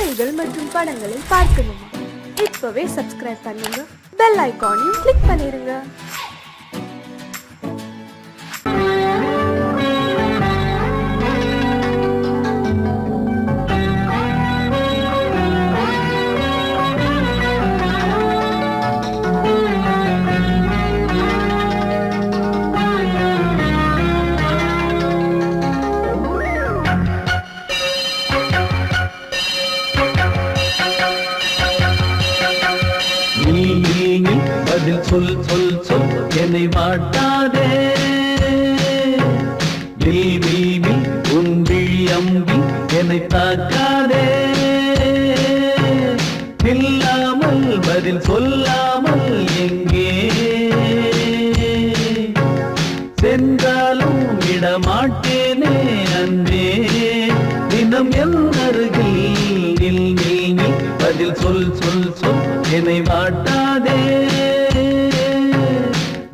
பாடல்கள் மற்றும் படங்களை பார்க்கணுமா? இப்பவே சப்ஸ்கிரைப் பண்ணுங்க, பெல் ஐகானையும் கிளிக் பண்ணிருங்க. சொல் சொல் சொல் என்னை வாட்டாதே, உன் விழி அம்பி என்னை தாக்காதே, இல்லாமல் பதில் சொல்லாமல் எங்கே சென்றாலும் விடமாட்டேனே அன்பே, தினம் என் அருகில் நில் நில் நில், பதில் சொல் சொல் சொல் என்னை வாட்டாதே,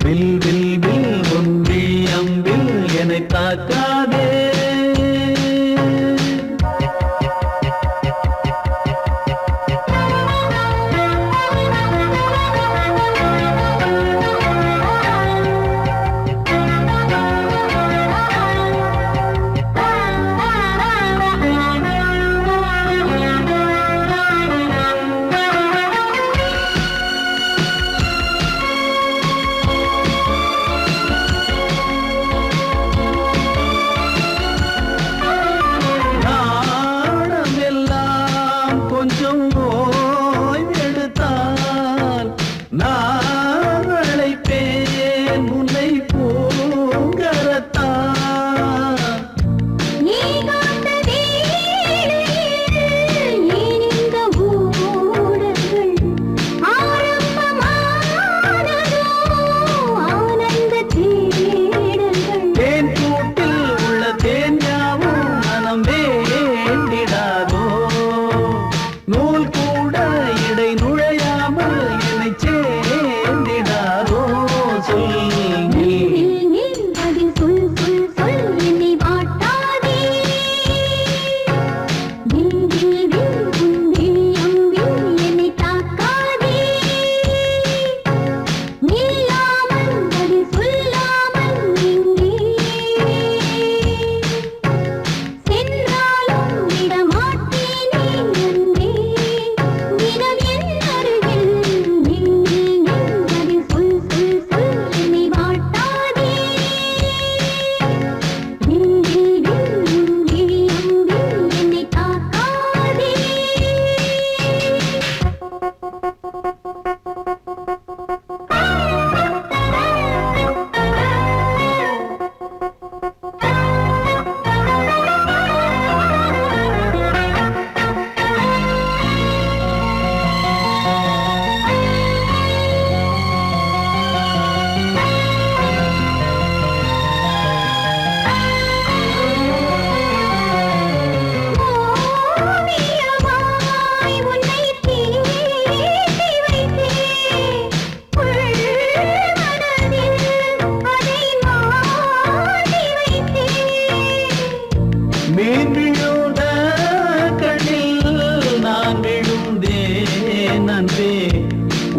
வில் வில் வில் உன் விழி அம்பில் என்னை தாக்காதே.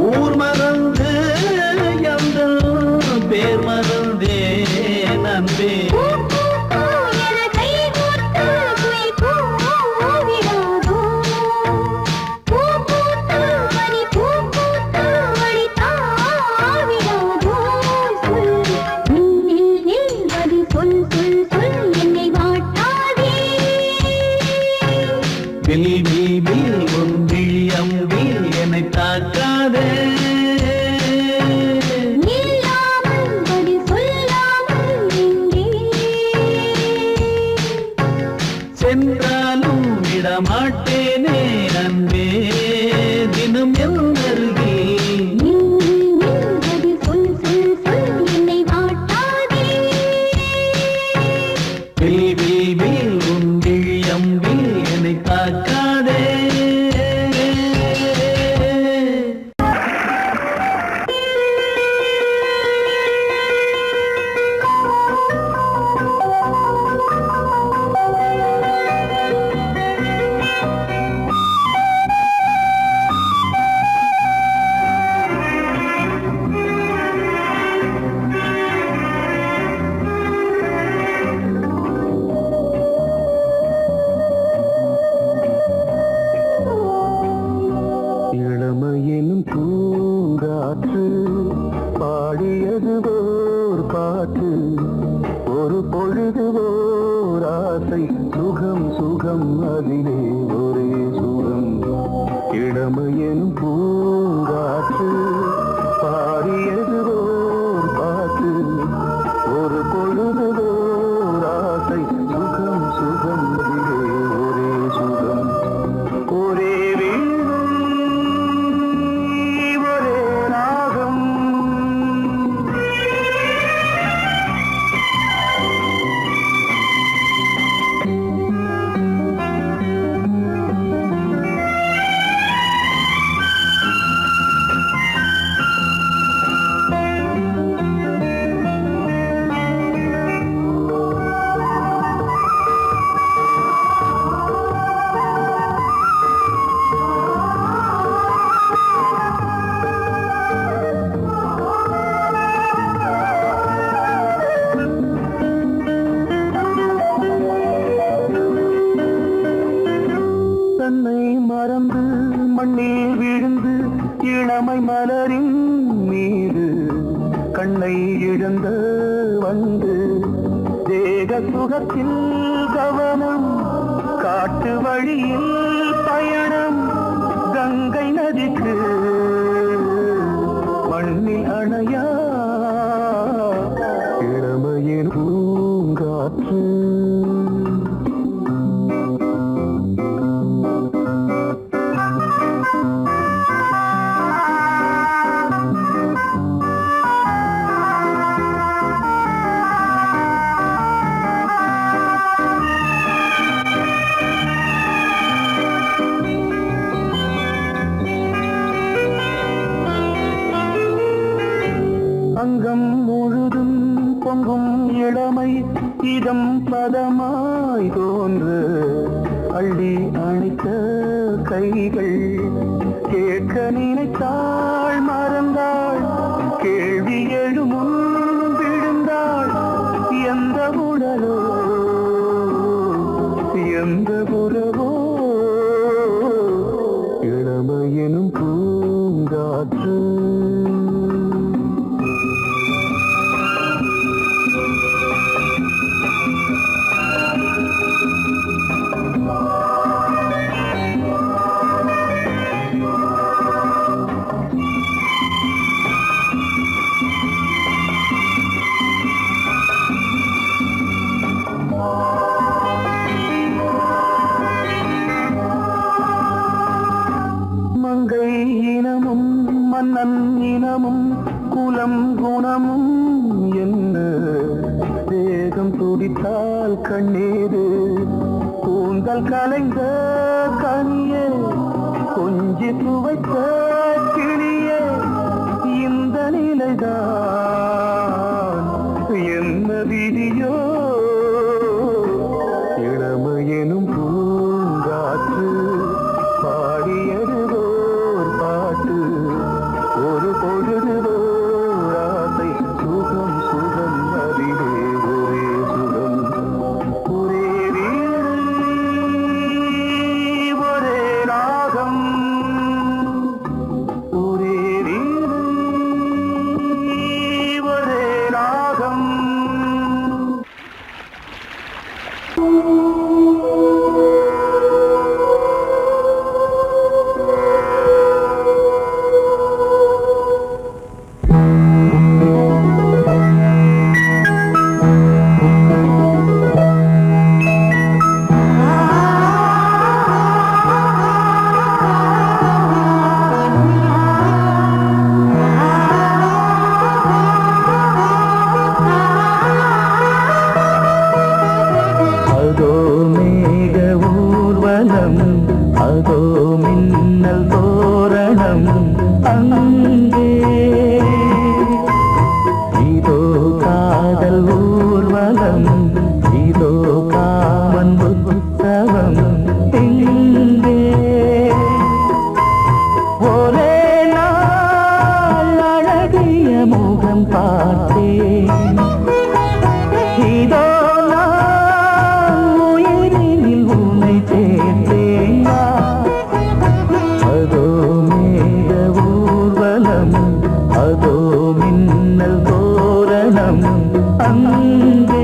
ஊர் மறந்து எங்கள் பேர் மறந்தே நன்பே, வில் வில் வில் உன் விழி அம்பில் என்னை தாக்காதே, சென்றாலும் விடமாட்டேனே அன்பே, தினம் என் அருகில் வில் வில் வில் உன் விழி அம்பில் என்னை தாக்காதே. இளமையெனும் பூங்காற்று பாடியது ஓர் பாட்டு ஒரு பொழுதுதோர் ஆசை சுகம் சுகம் இதிலே ஒரே சுகம் ஒரே வீணை ஒரே ராகம் தன்னை மறந்து மண்ணில் விழுந்து இளமை மலரின் மீது கண்ணை இழந்த வந்து தேக சுகத்தில் கவனம் காட்டு வழியில் பயணம் கங்கை நதிக்கு மண்ணில் அணையா இளமையின் பூங்காற்று அங்கம் முழுதும் பொங்கும் இளமை இதம் பதமாய் தோன்று அள்ளி அணைத்த கைகள் கேட்க நினைத்தாள் மறந்தாள் கேள்வி எழுமுன் விழுந்தாள் எந்த உடலோ எந்த புறவோ இளமையெனும் பூங்காற்று மங்கை இனமும் மன்னன் இனமும் குலம் குணமும் என்ன தேகம் துடித்தால் கண்ணீரு கூந்தல் கலைந்த கனியே கொஞ்சி துவைத்த கிளியே இந்த நிலைதான் என்ன விதியோ இளமையெனும் பூங்காற்று பாடியதுவோர் பாட்டு ஒரு பொழுதுவோர் ஆசை சுகம் சுகம் அதிலே ஒரே சுகம் ஒரே வீணை ஒரே ராகம் ஒரே வீணை ஒரே ராகம் அதோ மேக ஊர்வலம் அதோ மின்னல் தோரணம் அங்கே இதோ காதல் ஊர்வலம் இதோ காமன் உற்சவம் எங்கே ஒரே நாள் அழகிய முகம் பார்த்தேன் இதோ அதோ மேக ஊர்வலம் அதோ மின்னல் தோரணம் அங்கே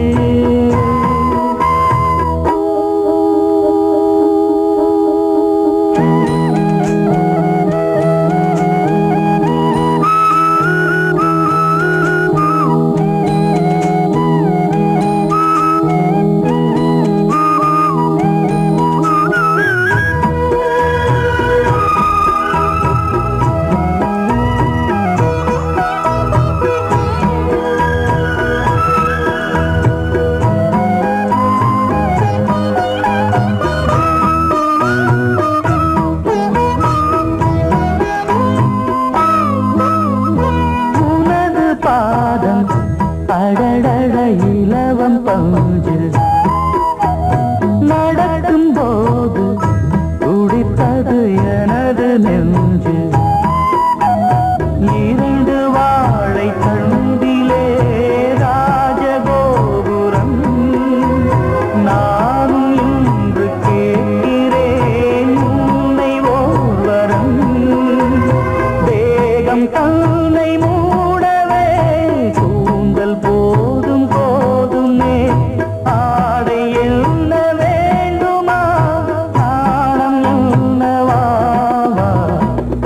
நெஞ்சு இரண்டு வாழை தண்டிலே ராஜகோபுரம் நானும் இன்று கேட்கிறேன் உன்னை ஓர்வரம் தேகம் தன்னை மூடவே கூந்தல் போதும் போதுமே ஆடை என்ன வேண்டுமா நாணம் என்னவா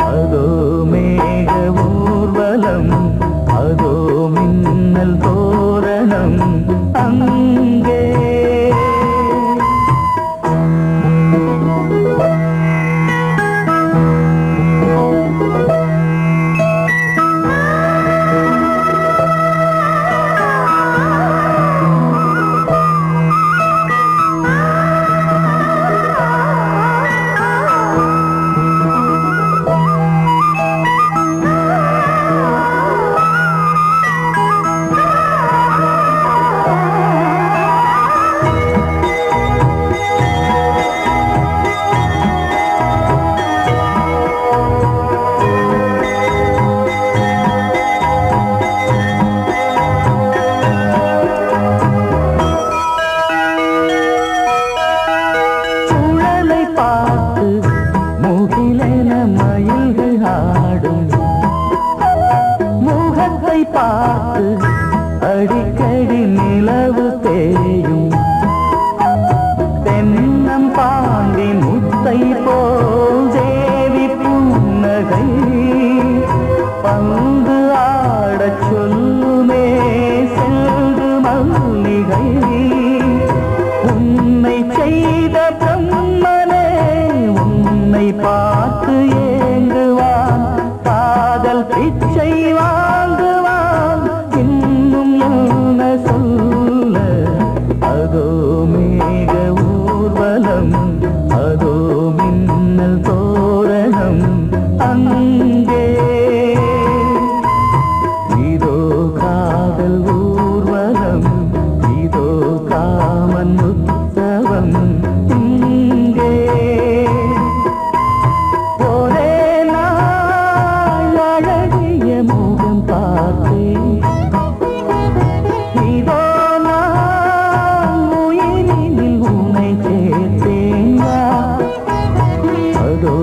அதோ மேக ஊர்வலம் அதோ மின்னல் தோரணம் அங்கே மயில்கள் ஆடும் முகத்தை பார்த்து அடிக்கடி நிலவு தேயும் தென்னம் பாண்டி முத்தை போல் தேவி புன்னகை பந்து ஆடச் சொல்லுமே செல்கு மல்லிகை உன்னை செய்த பிரம்மனே உன்னை பார்த்து ஏங்குவான் காதல் பிச்சை வாங்குவான் இன்னும் என்ன சொல்ல அதோ மேக ஊர்வலம் அதோ மின்னல் தோரணம் அங்கே இதோ காதல் ஊர்வலம் இதோ காமன் உற்சவம் இங்கே ஒரே நாள் அழகிய முகம் பார்த்தேன் இதோ நான் உயிரினில் உன்னை சேர்த்தேன் அதோ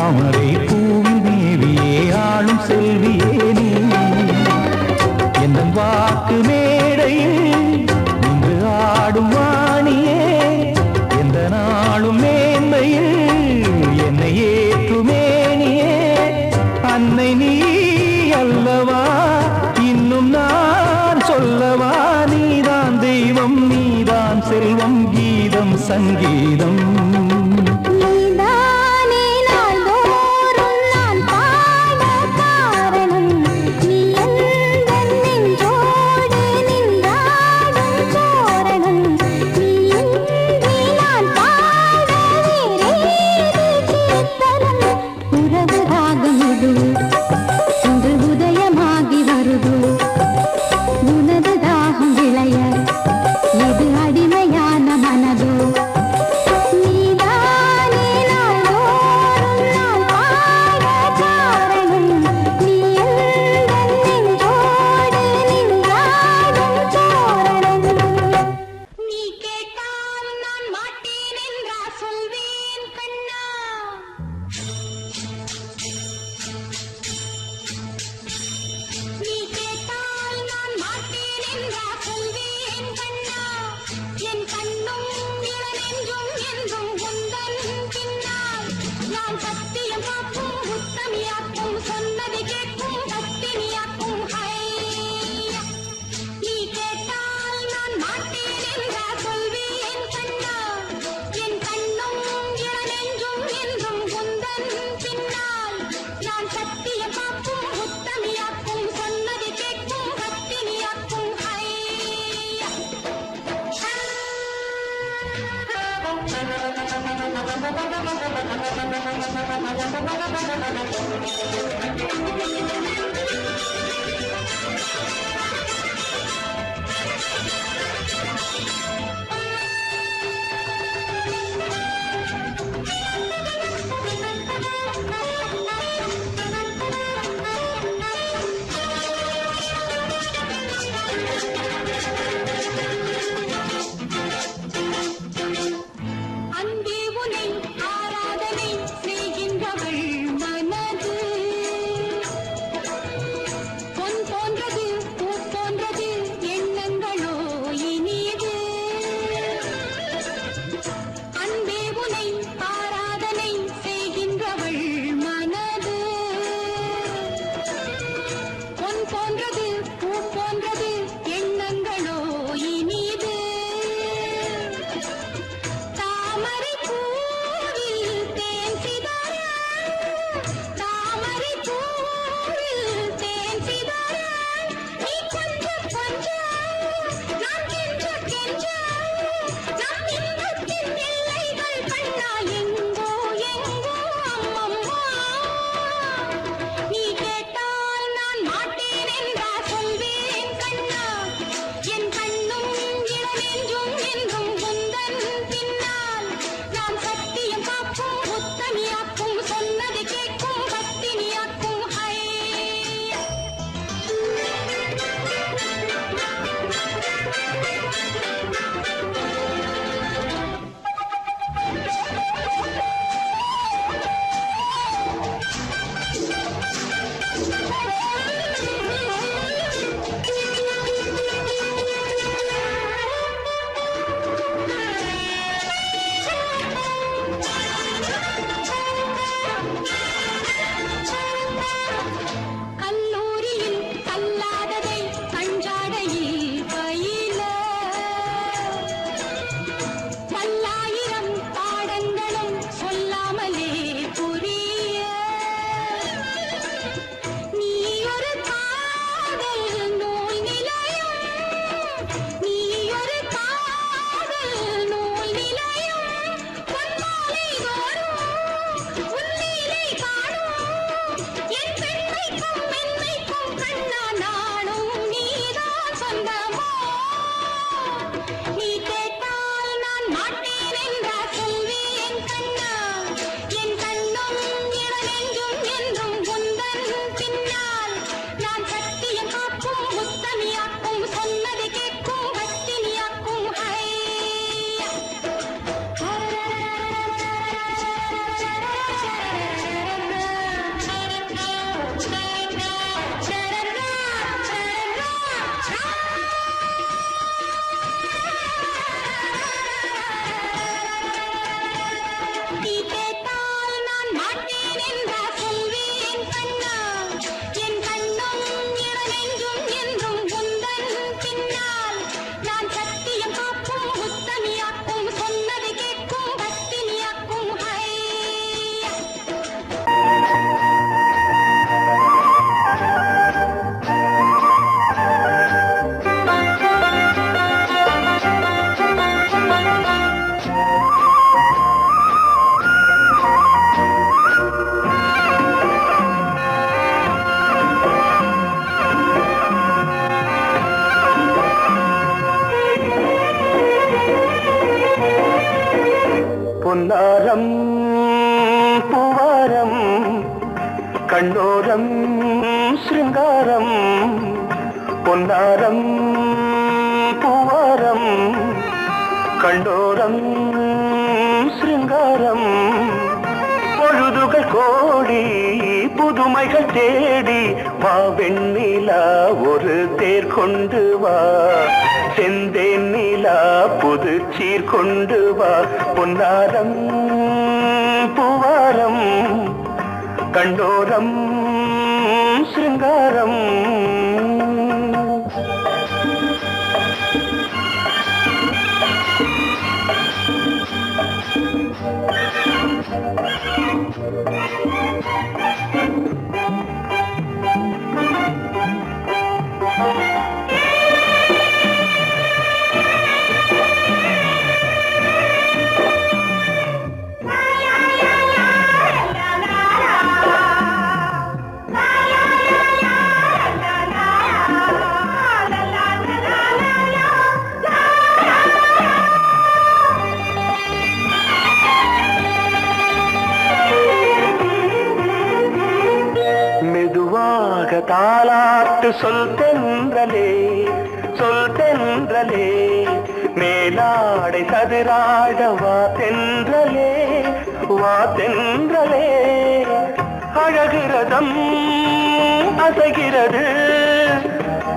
தாமரை பூவில் மேவியே ஆளும் செல்வியே நீ என் வாக்கு மேடையில் இன்று ஆடும் வாணியே எந்த நாளும் மேன்மையில் என்னை ஏற்றுமேனியே அன்னை நீ அல்லவா இன்னும் நான் சொல்லவா நீதான் தெய்வம் நீதான் செல்வம் கீதம் சங்கீதம் பொன்னாரம் பூவாரம் கண்ணோரம் சிருங்காரம் பொன்னாரம் பூவாரம் கண்ணோரம் சிருங்காரம் பொழுதுகள் கோடி புதுமைகள் தேடி வா வெண்ணிலா ஒரு தேர் கொண்டு வா செந்தேன் நிலா புது சீர் கொண்டு வா பொன்னாரம் பூவாரம் கண்டோரம் சிருங்காரம் தாலாட்டு சொல் தென்றலே சொல் தென்றலே மேலாடை சதுராட வா தென்றலே வா தென்றலே அழகிறதம் அசைகிறது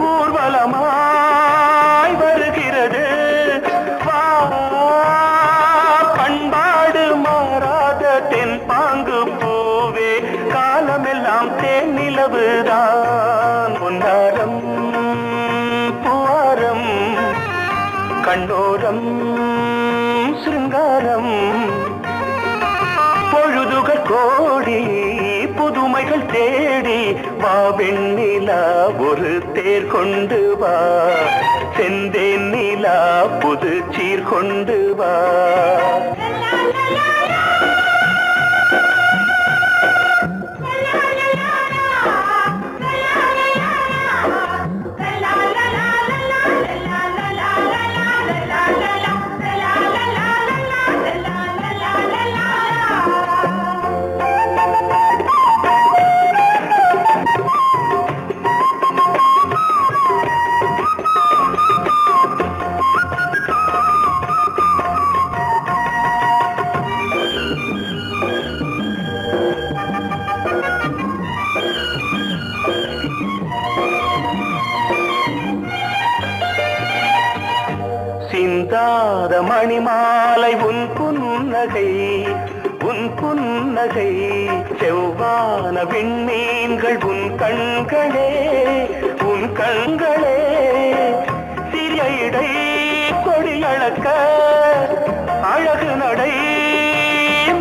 ஊர்வலமாய் வருகிறது வா பண்பாடு மாறாத தென் பாங்கு பூவே காலமெல்லாம் தேன் நிலவுதான் பொன்னாரம் பூவாரம் கண்ணோரம் சிருங்காரம் பொழுதுகள் கோடி புதுமைகள் தேடி வா வெண்ணிலா ஒரு தேர் கொண்டு வா செந்தேன் நிலா புது சீர் கொண்டு வா சிந்தாத மணிமாலை உன் புன்னகை உன் புன்னகை செவ்வான விண்மீன்கள் உன் கண்களே உன் கண்களே சிறிய இடை கொடியளக்க அழகு நடை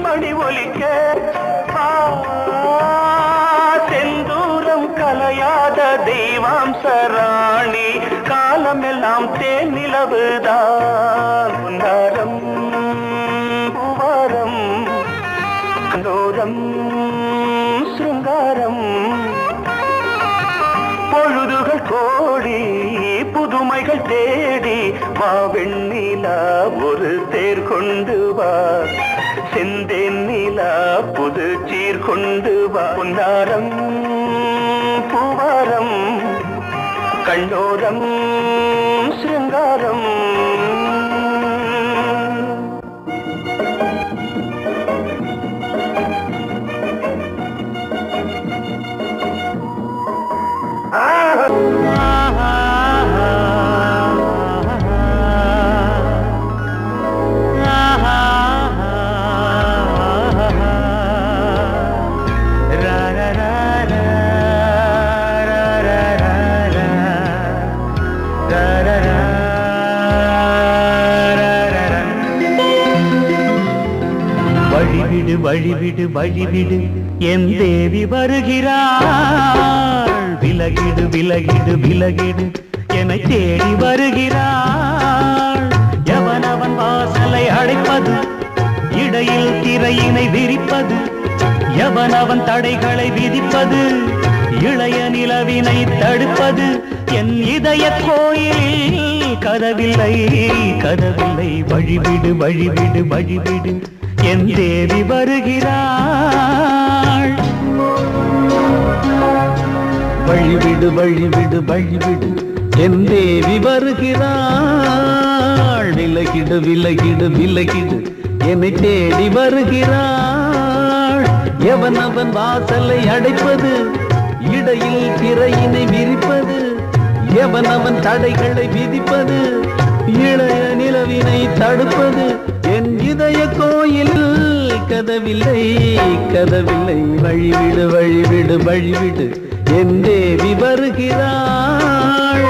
மணி ஒலிக்க செந்தூரம் கலையாத தெய்வாம்சராணி காலமெல்லாம் தேன் நிலவுதான் பொன்னாரம் பூவாரம் கண்டோரம் சிருங்காரம் பொழுதுகள் கோடி புதுமைகள் தேடி வா வெண்ணிலா ஒரு தேர் கொண்டு வா செந்தேன் நிலா புது சீர் கொண்டு வா பொன்னாரம் பூவாரம் கண்டோரம் சிருங்காரம் வழிவிடு வழிவிடு வழிவிடு என் தேவி வருகிறாள் விலகிடு விலகிடு விலகிடு என்னை தேடி வருகிறாள் எவனவன் வாசலை அடைப்பது இடையில் திரையினை விரிப்பது எவனவன் தடைகளை விதிப்பது இளைய நிலவினை தடுப்பது என் இதய கோயில் கதவில்லை கதவில்லை வழிவிடு வழிவிடு வழிவிடு என் தேவி வருகிறாள். வழிவிடு வழிவிடு வழிவிடு என் தேவி வருகிறாள். விலகிடு விலகிடு விலகிடு என்னை தேடி வருகிறாள். எவன் அவன் வாசலை அடைப்பது, இடையில் திரையினை விரிப்பது, எவன் அவன் தடைகளை விதிப்பது, இளைய நிலவினை தடுப்பது, என் இதய கோயில் கதவில்லை கதவில்லை. வழிவிடு வழிவிடு வழிவிடு என் தேவி வருகிறாள்.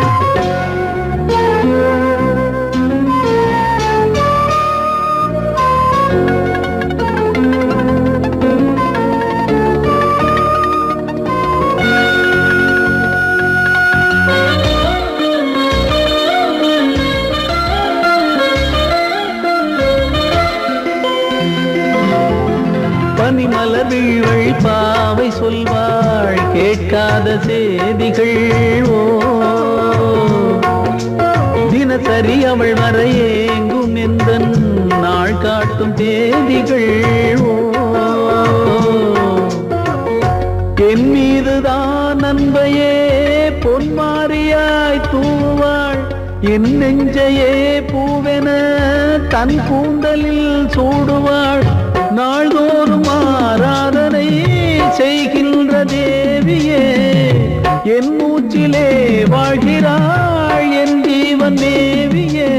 பனிமலர் வீழ்வழி பாவை சொல்வாள் கேட்காத செய்திகள். ஓ தினசரி அவள் வர ஏங்கும் எந்த நாள் காட்டும் தேதிகள். ஓ என் மீதுதான் அன்பையே பொன்மாரியாய் தூவாள். என் நெஞ்சையே பூவென தன் கூந்தலில் சூடுவாள். நாள்தோறும் ஆராதனை செய்கின்ற தேவியே, என் மூச்சிலே வாழ்கிறாள் என் ஜீவன் தேவியே.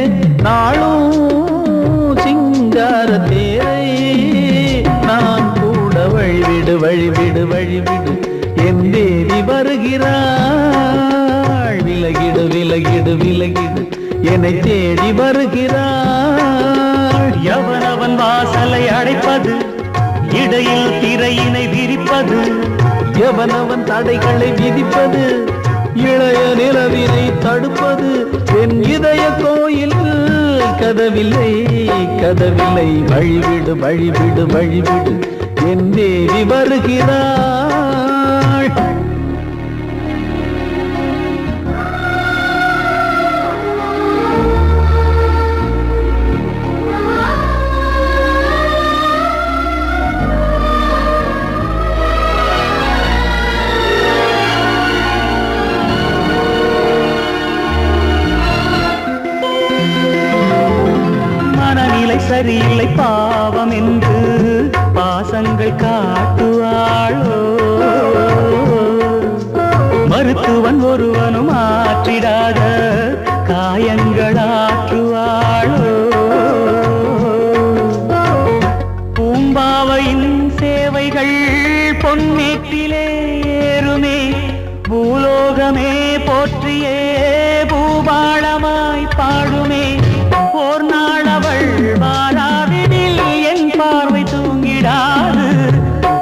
நாளும் சிங்கார தேரை நான் கூட வழிவிடு வழிவிடு வழிவிடு என் தேவி வருகிறாள். விலகிடு விலகிடு விலகிடு என்னை தேடி வருகிறாள். எவனவன் வாசலை அடைப்பது, இடையில் திரையினை விரிப்பது, எவனவன் தடைகளை விதிப்பது, இளைய நிலவினை தடுப்பது, என் இதய கோயில் கதவில்லை கதவில்லை. வழிவிடு வழிவிடு வழிவிடு என் தேவி வருகிறாள். சரியில்லை பாவம் என்று பாசங்கள் காட்டுவாளோ. மருத்துவன் ஒருவனும் ஆற்றிடாத காயங்களாற்றுவாளோ. பூம்பாவையின் சேவைகள் பொன்னேற்றிலே ஏறுமே, பூலோகமே போற்றியே பூபாளமாய் பாடுமே. ஓர் நாள் அவள் வாராவிடில் என் பார்வை தூங்கிடாது.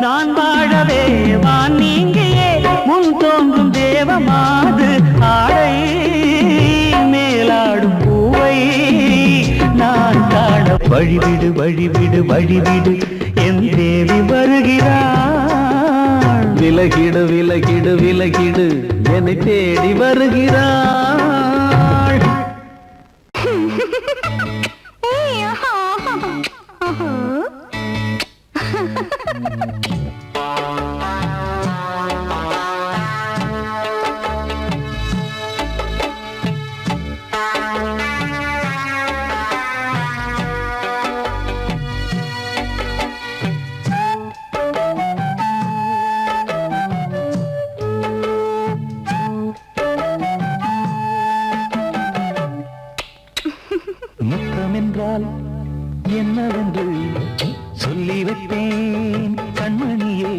நான் வாழவே வான் நீங்கியே முன் தோன்றும் தேவமாது. ஆடை மேலாடும் பூவை நான் காண வழிவிடு வழிவிடு வழிவிடு என் தேவி வருகிறாள். விலகிடு விலகிடு விலகிடு என்னை தேடி வருகிறாள். முத்தமென்றால் என்னவென்று சொல்லி வைப்பேன் கண்மணியே.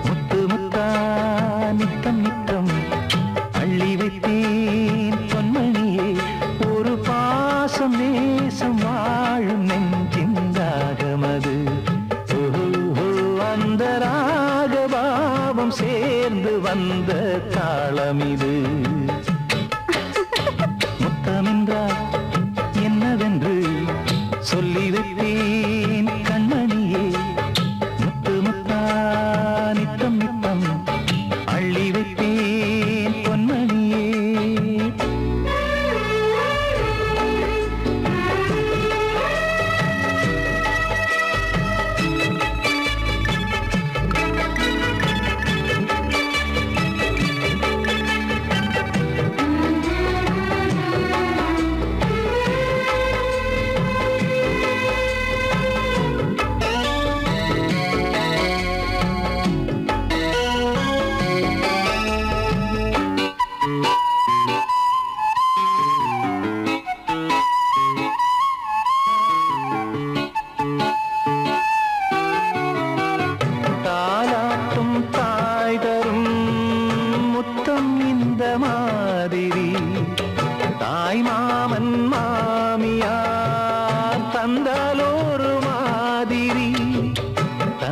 முத்து முத்தா நித்தம் நித்தம் அள்ளி வைப்பேன் பொன்மணியே. ஒரு பாசம் நேசம் வாழும் நெஞ்சின் ராகமது. அந்த ராகபாவம் சேர்ந்து வந்த தாளமிது. முத்தமென்றால் என்னவென்று சொல்லி வைப்பேன் கண்மணியே. முத்து முத்தா நித்தம் நித்தம் அள்ளி வைப்பேன் பொன்மணியே.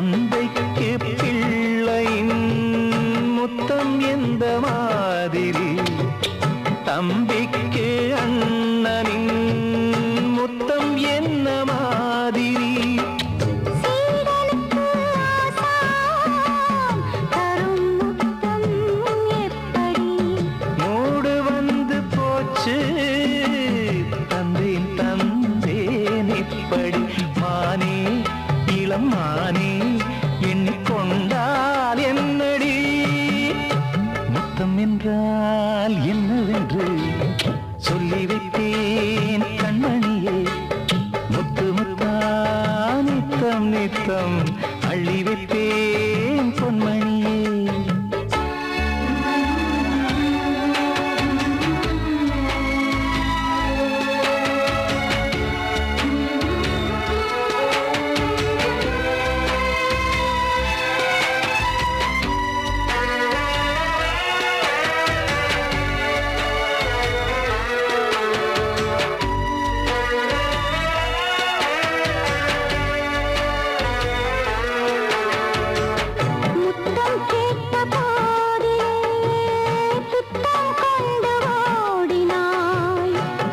தந்தைக்கு பிள்ளையின் முத்தம் எந்த மாதிரி, தம்பிக்கு அண்ணனின் முத்தம் என்ன மாதிரி. மூடு வந்து போச்சு தந்தேன் தந்தேன் இப்படி. மானே இளம் மானே எண்ணிக்கொண்டால் என்னடி, முத்தம் என்றால் என்னவென்று சொல்லி வைத்தேன் கண்மணியே. முத்து முத்தா நித்தம் நித்தம் அள்ளி வைத்தேன் பொன்மணியே.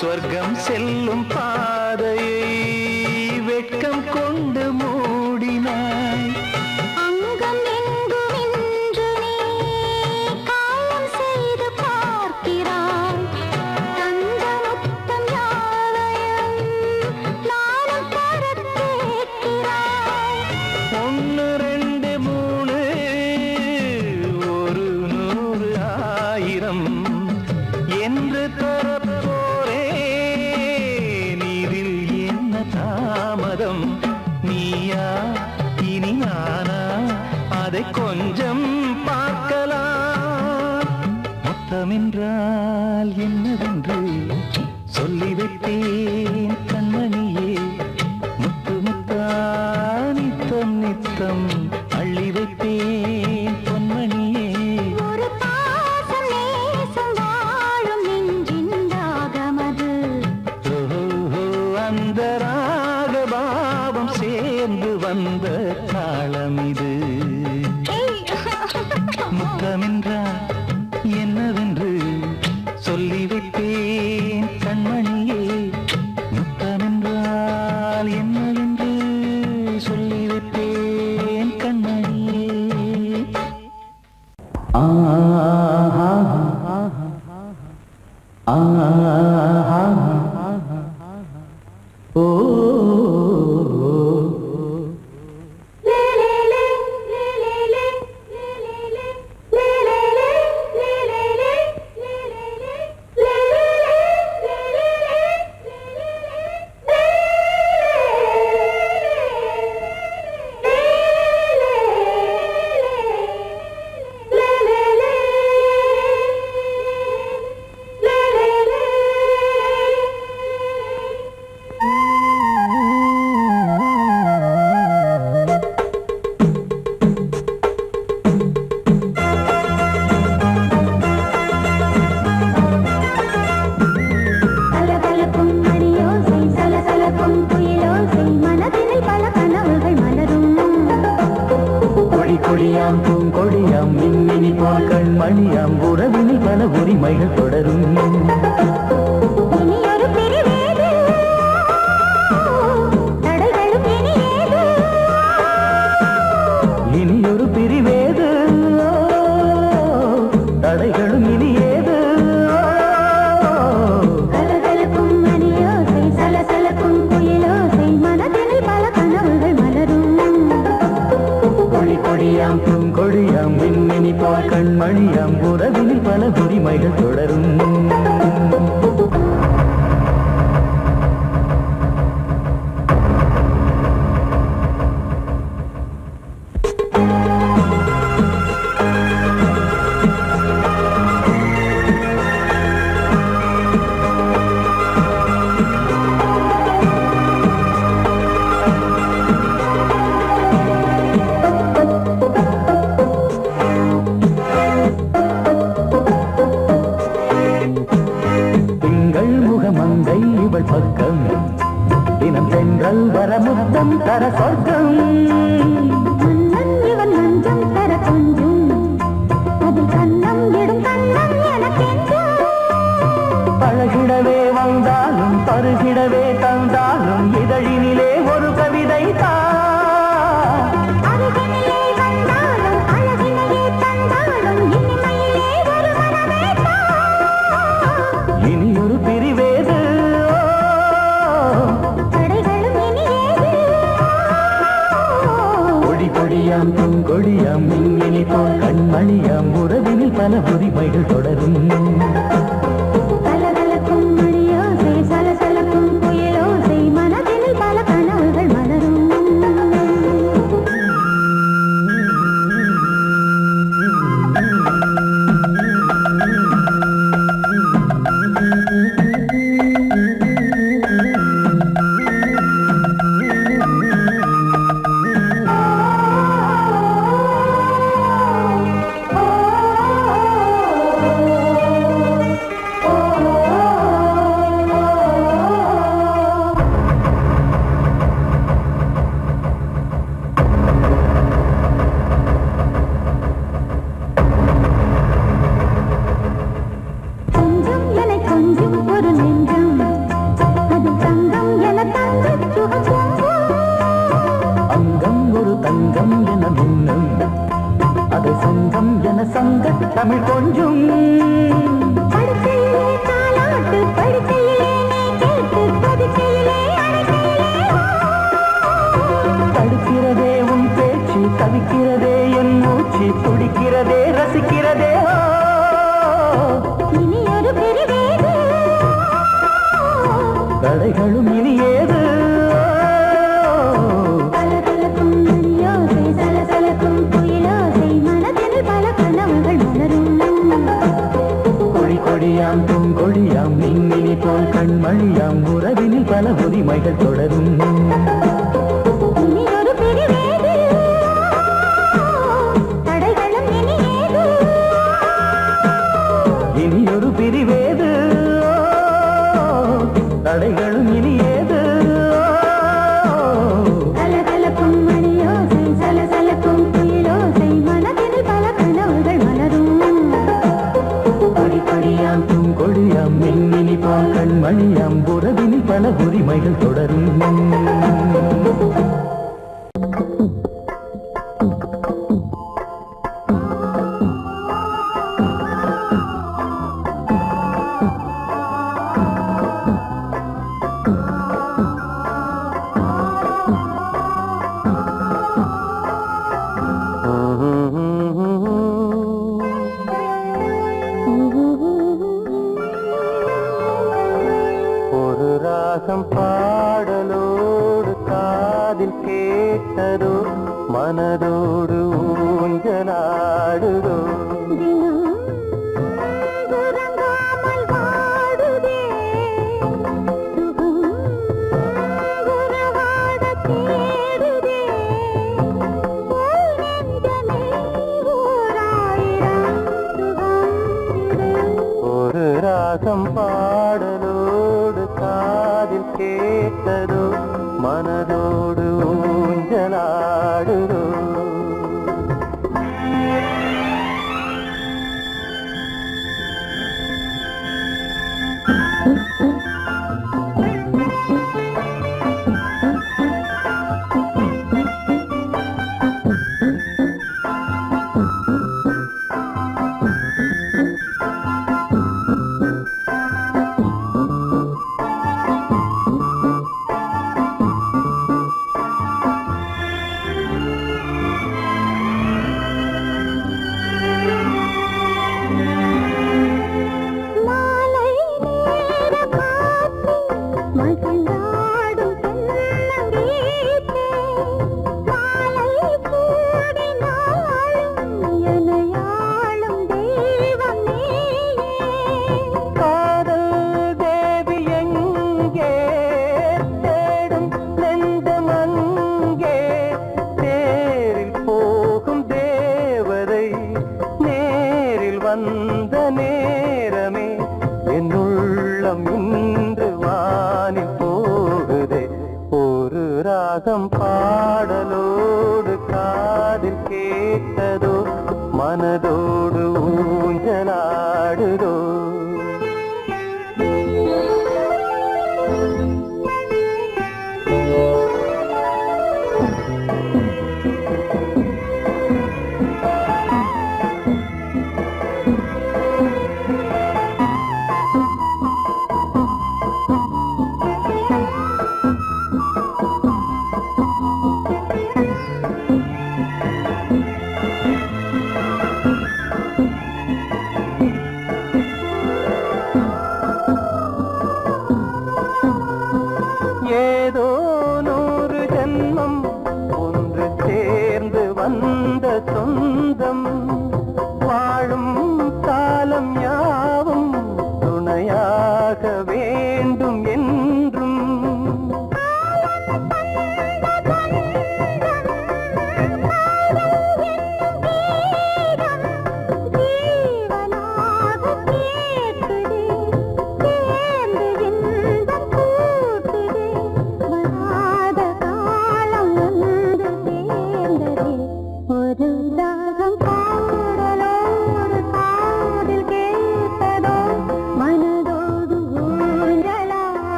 சொர்க்கம் செல்லும் பாதையை வெட்கம் கொண்டு மூடினாய். அங்கம் எங்கும் இன்று நீ காயம் செய்து பார்க்கிறாய். தந்த முத்தம் யாவையும் நானும் தரக் கேட்கிறாய். 1 2 3 ஒரு 100 1000 என்று தாமதம். நீயா இனி நானா அதை கொஞ்சம் பார்க்கலாம். முத்தமென்றால் என்னவென்று சொல்லி வைத்தேன் கண்மணியே. முத்து முத்தா நித்தம் நித்தம் அள்ளி வைத்தேன் பொன்மணியே. ஒரு பாசம் நேசம் வாழும் நெஞ்சின் ராகமது. அந்த ராகபாவம் சேர்ந்து வந்த தாளம் இது. முத்தமென்றால் என்னவென்று சொல்லி வைத்தேன் கண்மணியே. முத்தமென்றால் என்னவென்று சொல்லி வைத்தேன் கண்மணியே. ஆஹா ஆஹா ஓ கொடியாம் பூங்கொடியாம் மின்மினி போல் கண்மணியாம் உறவினில் பல உரிமைகள் தொடரும். இனியொரு பிரிவேது தடைகளும் இனியேது. கலகலக்கும் மணியோசை சலசலக்கும் குயிலோசை மனதினில் பல கனவுகள் மலரும். கொடியாம் பூங்கொடியாம் மின்மினி போல் கண்மணியாம் உறவினில் பல உரிமைகள் தொடரும். கொடியாம் பூங்கொடியாம் மின்மினி போல் கண்மணியாம் உறவினில் பல உரிமைகள் தொடரும் கலகலக்கும் மணியோசை சலசலக்கும் குயிலோசை மனதினில் பல கனவுகள் மலரும் தமிழ் கொஞ்சம் தடுக்கிறதே உன் பேச்சு தவிக்கிறதே என் மூச்சு துடிக்கிறதே ரசிக்கிறதே இனி ஒரு பெருவேது தடைகளும் இனி ஏது கலகலக்கும் மணியோசை சலசலக்கும் குயிலோசை மனதில் பல கனவுகள் மலரும் கொடி கொடியாம் பூங்கொடியாம் மின்மினி போல் கண்மணியாம் உறவினில் பல உரிமைகள் தொடரும் இனி ஒரு பெருவேது தடைகளும் இனி ஏது இனி ஒரு பிரிவேது தடைகளும் இனி ஏது கலகலக்கும் மணியோசை சலசலக்கும் குயிலோசை மனதில் பல கனவுகள் மலரும் கொடி கொடியாம் பூங்கொடியாம் மின்மினி போல் கண்மணியாம் உறவினில் பல உரிமைகள் தொடரும் ஒரு ராகம் பாடலோடு காதில் கேட்டதோ மனதோடு ஊஞ்சலாடுதோ உறங்காமல் வாடுதே சுகம் உறவாட தேடுதே போல் நெஞ்சமே ஓராயிரம் சுகம் ஒரு ராகம் பாடலோடு காதில் கேட்டதோ மனதோடு ஊஞ்சலாடுதோ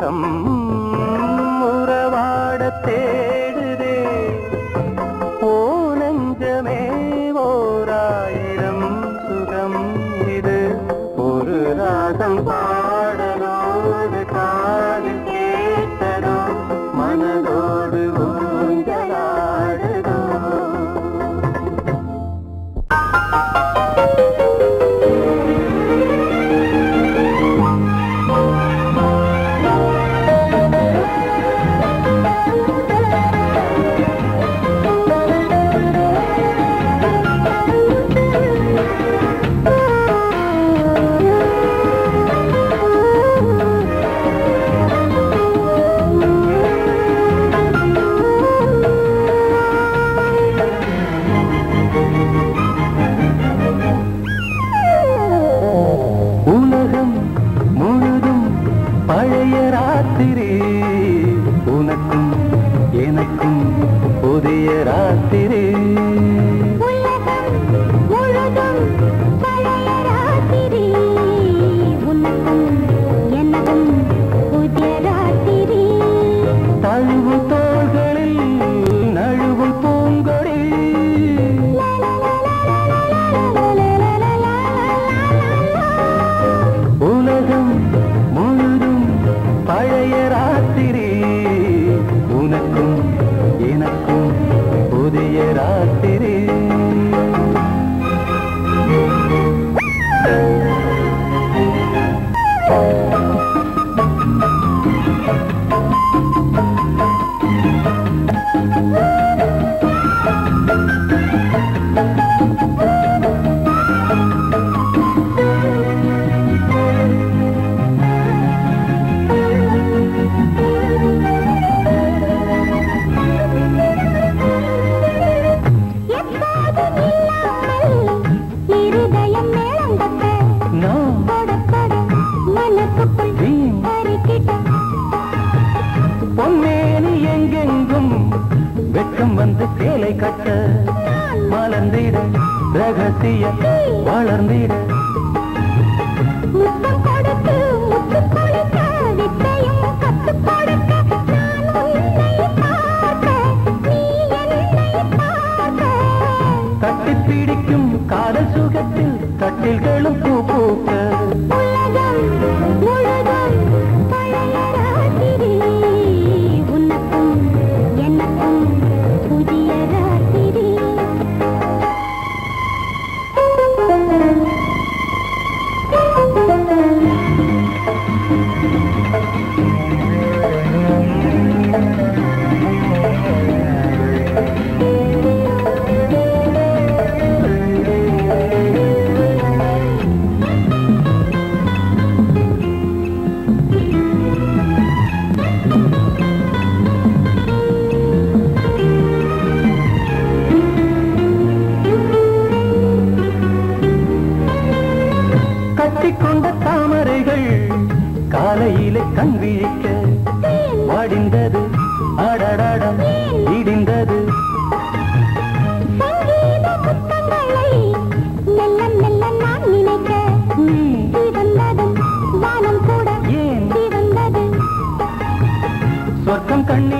உலகம் உறவாட தேடுதே ஓ நெஞ்சமே ஓராயிரம் சுகம் இது ஒரு ராகம் பாடலோடு காதில் கேட்டதோ மனதோடு ஊஞ்சலாடுதோ உலகம் முழுதும் பழைய ராத்திரி உனக்கும் எனக்கும் புதிய ராத்திரி உலகம் முழுதும் பழைய ராத்திரி உனக்கும் எனக்கும் புதிய ராத்திரி தழுவு தோள்களில் நழுவும் பூங்கொடி உலகம் முழுதும் பழைய ராத்திரி உனக்கும் எனக்கும் புதிய ராத்திரி இருதயம் மேளம் தட்ட நான் கொட மனசுக்குள் வீண் அறிக்கிட்ட பொன்மேனி எங்கெங்கும் வெட்கம் வந்து சேலை கட்ட மலர்ந்திட ரகசிய வளர்ந்திட முத்தம் கொடுத்து முத்து கொடுக்க வித்தையும் கத்துக் கொடுக்க நான் உன்னை பார்க்க நீ என்னை பார்க்க கட்டிப் பிடிக்கும் காதல் சுகத்தில் கட்டில்களும் பூ பூக்க உலகம் முழுதும் பழைய ராத்திரி உனக்கும் எனக்கும் புதிய ராத்திரி கட்டிக்கொண்ட தாமரைகள் காலையிலே கண் விழிக்க வாடிந்தது அடடடம் இடிந்தது சங்கீத முத்தங்களை மெல்ல மெல்ல நான் நினைக்க சிவந்ததும் வானம் கூட ஏன் சிவந்தது சொர்க்கம் கண்ணி